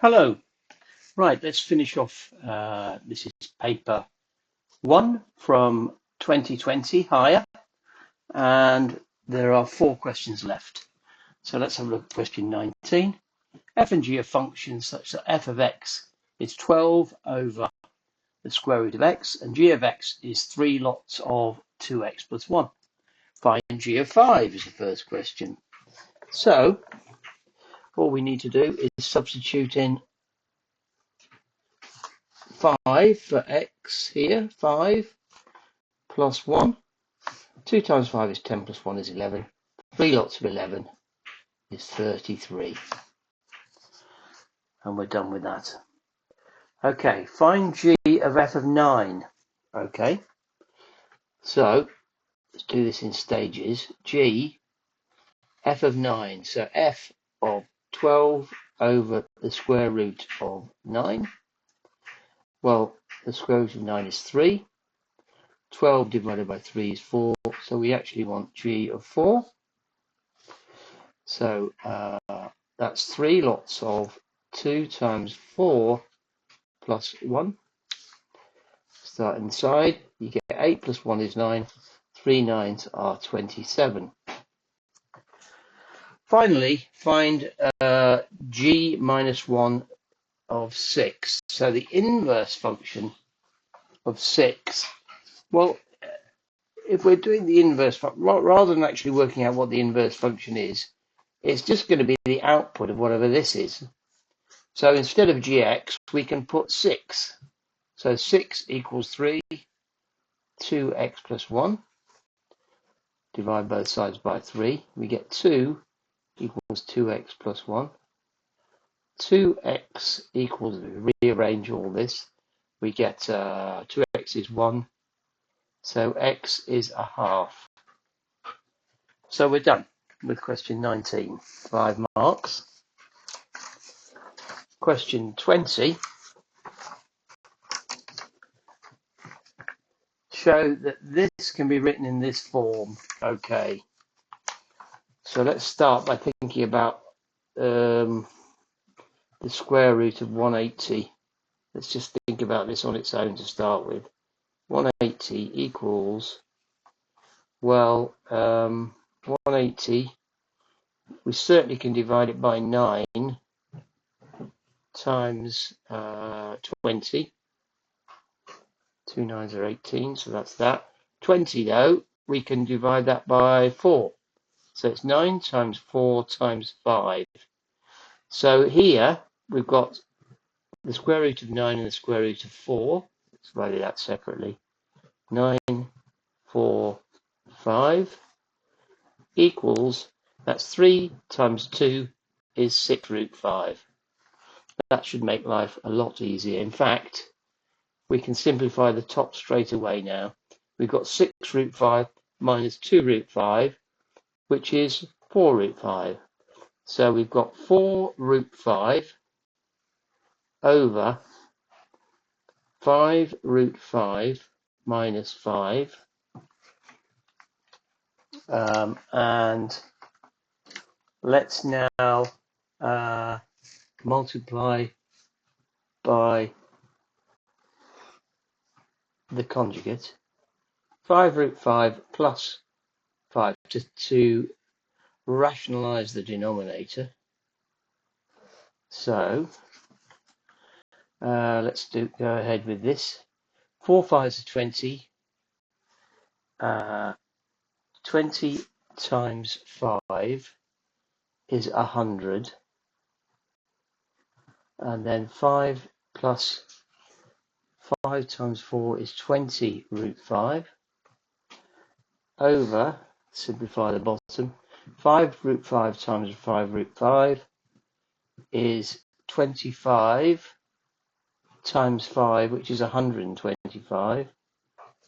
Hello. Right, let's finish off. This is paper 1 from 2020, higher, and there are 4 questions left. So let's have a look at question 19. F and g are functions such that f of x is 12 over the square root of x, and g of x is 3 lots of 2x plus 1. Find g of 5 is the first question. So all we need to do is substitute in 5 for x here, 5 plus 1. 2 times 5 is 10 plus 1 is 11. 3 lots of 11 is 33. And we're done with that. Okay, find g of f of 9. Okay, so let's do this in stages. G, f of 9. So f of 12 over the square root of 9. Well, the square root of 9 is 3. 12 divided by 3 is 4. So we actually want g of 4. So that's 3 lots of 2 times 4 plus 1. Start inside. You get 8 plus 1 is 9. 3 nines are 27. Finally, find g minus 1 of 6. So the inverse function of 6. Well, if we're doing the inverse, rather than actually working out what the inverse function is, it's just going to be the output of whatever this is. So instead of gx, we can put 6. So 6 equals 3, 2x plus 1. Divide both sides by 3. We get 2 equals 2x plus 1. 2x equals, rearrange all this, we get 2x is 1. So x is a half. So we're done with question 19. 5 marks. Question 20. Show that this can be written in this form. Okay, so let's start by thinking about the square root of 180. Let's just think about this on its own to start with. 180 equals, well, 180, we certainly can divide it by 9 times 20. 2 nines are 18, so that's that. 20 though, we can divide that by 4. So it's 9 times 4 times 5. So here we've got the square root of 9 and the square root of 4. Let's write it out separately. 9, 4, 5 equals, that's 3 times 2 is 6 root 5. That should make life a lot easier. In fact, we can simplify the top straight away now. We've got 6 root 5 minus 2 root 5, which is 4 root 5. So we've got 4 root 5 over 5 root 5 minus 5. And let's now multiply by the conjugate. 5 root 5 plus 5 to rationalize the denominator. So let's go ahead with this. 4 5s are 20. 20 times 5 is 100. And then 5 plus 5 times 4 is 20 root 5. Over, simplify the bottom, 5 root 5 times 5 root 5 is 25 times 5, which is 125,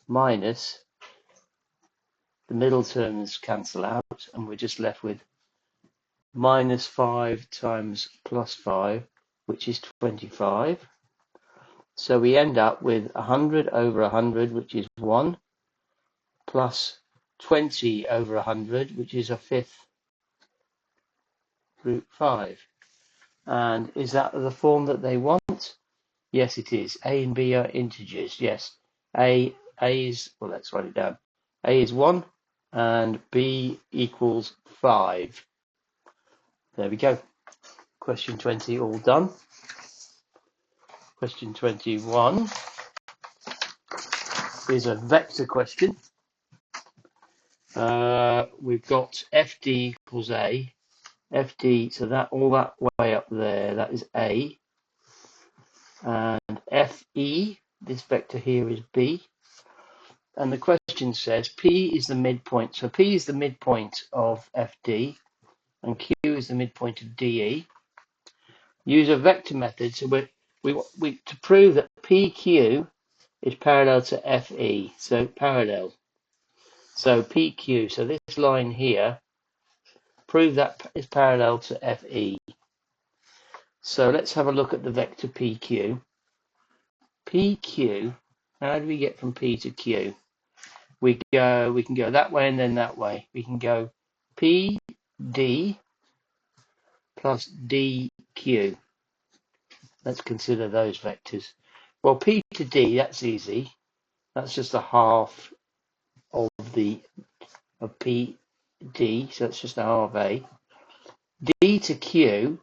minus the middle terms cancel out, and we're just left with minus 5 times plus 5, which is 25. So we end up with 100 over 100, which is 1, plus 20 over 100, which is a fifth root 5. And is that the form that they want? Yes, it is. A and B are integers. Yes. A is, well, let's write it down. A is 1 and B equals 5. There we go. Question 20 all done. Question 21 is a vector question. We've got FD equals A. FD, so that all that way up there, that is A. And FE, this vector here is B. And the question says P is the midpoint. So P is the midpoint of FD and Q is the midpoint of DE. Use a vector method. So we to prove that PQ is parallel to FE. So parallel. So PQ. So this line here, prove that is parallel to FE. So let's have a look at the vector PQ. PQ. How do we get from P to Q? We can go that way and then that way. We can go PD plus DQ. Let's consider those vectors. Well, P to D, that's easy. That's just a half of PD, so that's just a half A. D to Q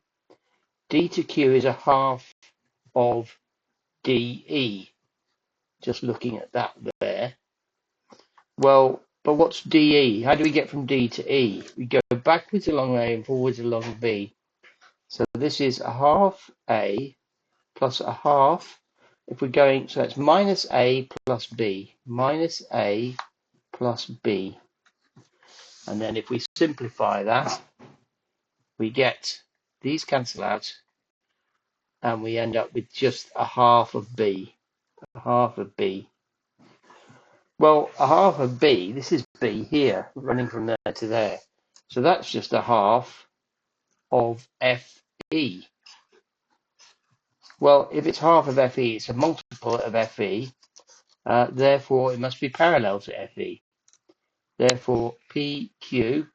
is a half of DE. Just looking at that there. Well, but what's DE? How do we get from D to E? We go backwards along A and forwards along B. So this is a half A plus a half. If we're going, so it's minus A plus B. Minus A plus B. And then if we simplify that, we get these cancel out and we end up with just a half of B. A half of B. Well, a half of B, this is B here, running from there to there. So that's just a half of FE. Well, if it's half of FE, it's a multiple of FE. Therefore, it must be parallel to FE. Therefore, PQ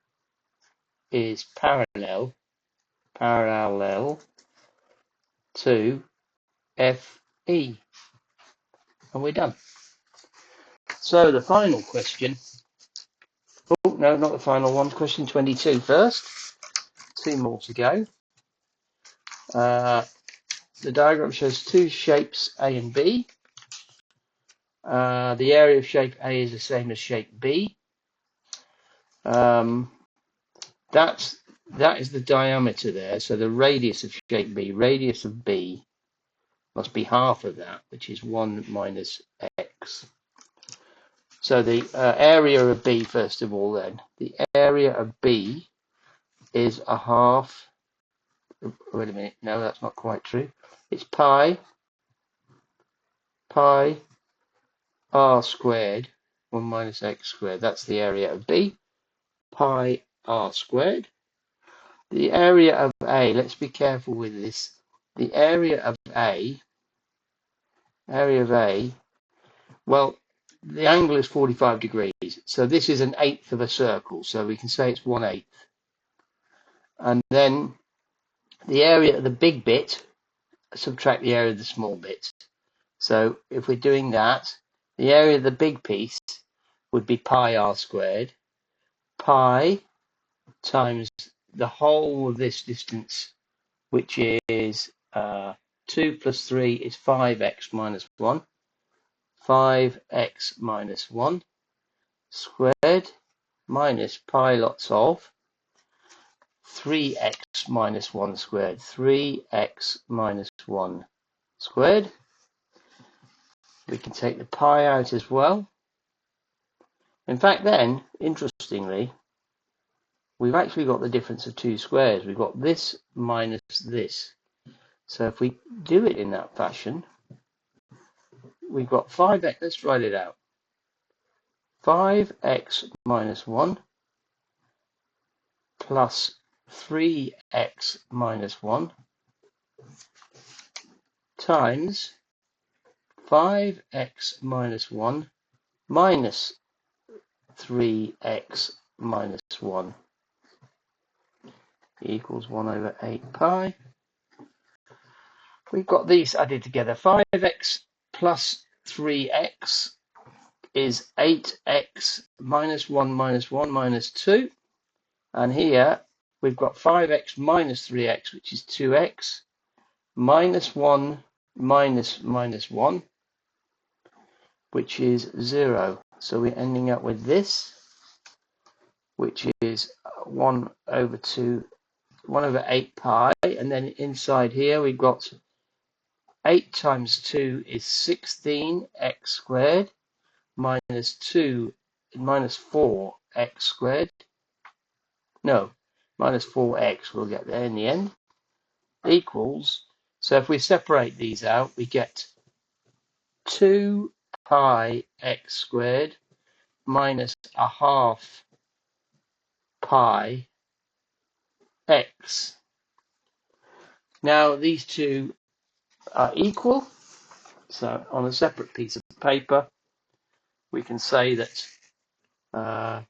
is parallel to FE. And we're done. So the final question. Oh, no, not the final one. Question 22 first. 2 more to go. The diagram shows 2 shapes A and B. The area of shape A is the same as shape B. That is the diameter there. So the radius of shape B, radius of B must be half of that, which is 1 minus x. So the area of B, first of all, then. The area of B is a half. Wait a minute. No, that's not quite true. It's pi r squared, 1 minus x squared. That's the area of B. Pi r squared. The area of A, let's be careful with this. The area of A, well, the angle is 45 degrees. So this is an eighth of a circle. So we can say it's 1/8. And then the area of the big bit, subtract the area of the small bit. So if we're doing that, the area of the big piece would be pi r squared. Pi times the whole of this distance, which is 2 plus 3 is 5x minus 1. 5x minus 1 squared minus pi lots of 3x minus 1 squared. 3x minus 1 squared. We can take the pi out as well. In fact, then, interestingly, we've actually got the difference of 2 squares. We've got this minus this. So if we do it in that fashion, we've got 5x. Let's write it out. 5x minus 1 plus 3x minus 1 times 5x minus 1 minus 3x minus 1 equals 1/8 pi. we've got these added together. 5x plus 3x is 8x minus 1 minus 1 minus 2. And here we've got 5x minus 3x, which is 2x, minus 1 minus minus 1, which is 0. So we're ending up with this, which is 1 over 8 pi. And then inside here we've got 8 times 2 is 16x squared minus 4x squared. No, minus 4x, we'll get there in the end, equals, so if we separate these out, we get 2 pi x squared minus a half pi x. Now these two are equal, so on a separate piece of paper we can say that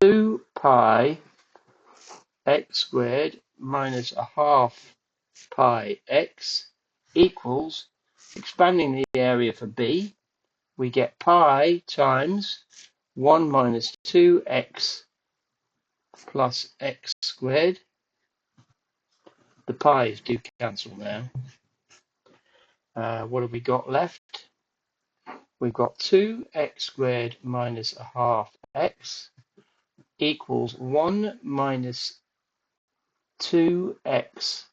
2 pi x squared minus a half pi x equals, expanding the area for b, we get pi times 1 minus 2x plus x squared. The pi's do cancel now. What have we got left? We've got 2x squared minus a half x equals 1 minus 2x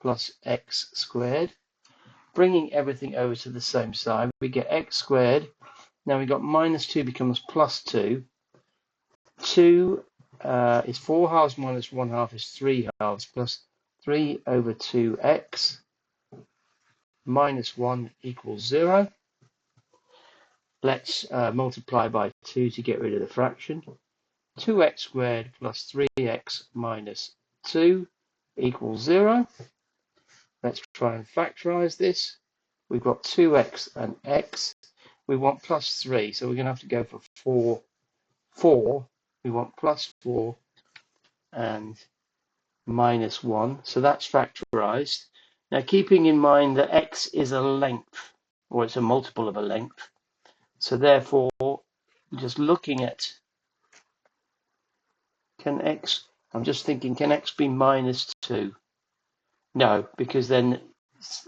plus x squared. Bringing everything over to the same side, we get x squared. Now we've got minus 2 becomes plus 2. 2 is 4 halves minus 1 half is 3 halves plus 3 over 2x minus 1 equals 0. Let's multiply by 2 to get rid of the fraction. 2x squared plus 3x minus 2 equals 0. Let's try and factorize this. We've got 2x and x. We want plus 3, so we're going to have to go for 4. We want plus 4 and minus 1. So that's factorized. Now, keeping in mind that x is a length, or it's a multiple of a length. So therefore, just looking at, I'm just thinking, can x be minus 2? No, because then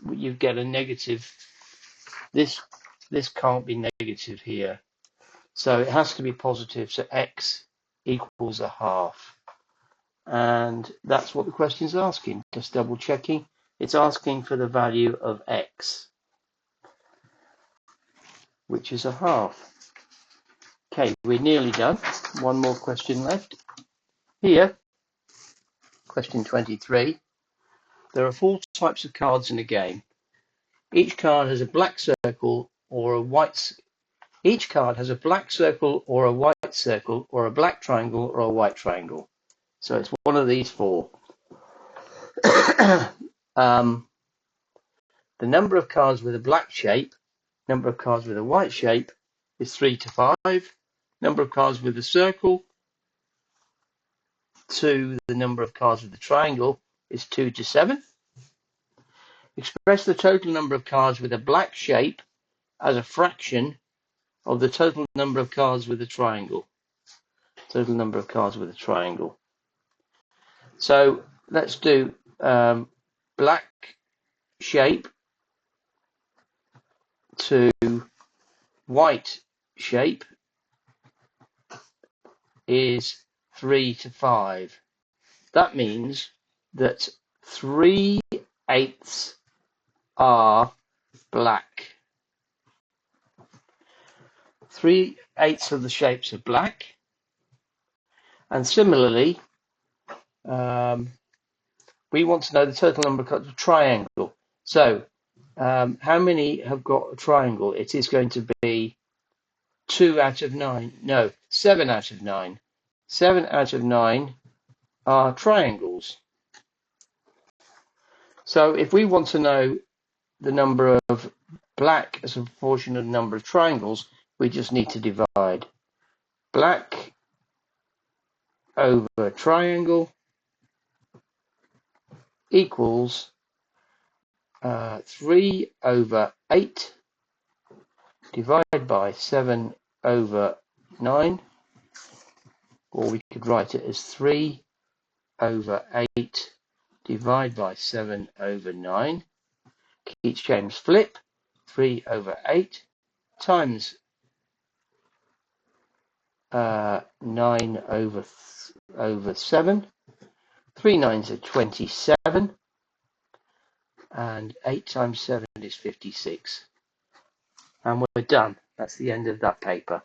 you get a negative. This can't be negative here. So it has to be positive. So x equals a half. And that's what the question is asking. Just double checking. It's asking for the value of x, which is a half. Okay, we're nearly done. One more question left. Here, question 23. There are 4 types of cards in a game. Each card has a black circle or a white. Each card has a black circle or a white circle or a black triangle or a white triangle. So it's one of these 4. The number of cards with a black shape, number of cards with a white shape is 3 to 5. Number of cards with a circle to the number of cards with a triangle is 2 to 7. Express the total number of cards with a black shape as a fraction of the total number of cards with a triangle. Total number of cards with a triangle. So let's do black shape to white shape is 3 to 5. That means that 3/8 are black. 3/8 of the shapes are black. And similarly, we want to know the total number of cards of triangle. So how many have got a triangle? It is going to be 2 out of 9. No, 7 out of 9. 7 out of 9 are triangles. So if we want to know the number of black as a proportion of the number of triangles, we just need to divide black over triangle equals 3 over 8 divided by 7 over 9, or we could write it as 3 over 8 divided by 7 over 9. Keats James flip, 3 over 8 times 9 over 7. 3 nines are 27, and 8 times 7 is 56. And we're done. That's the end of that paper.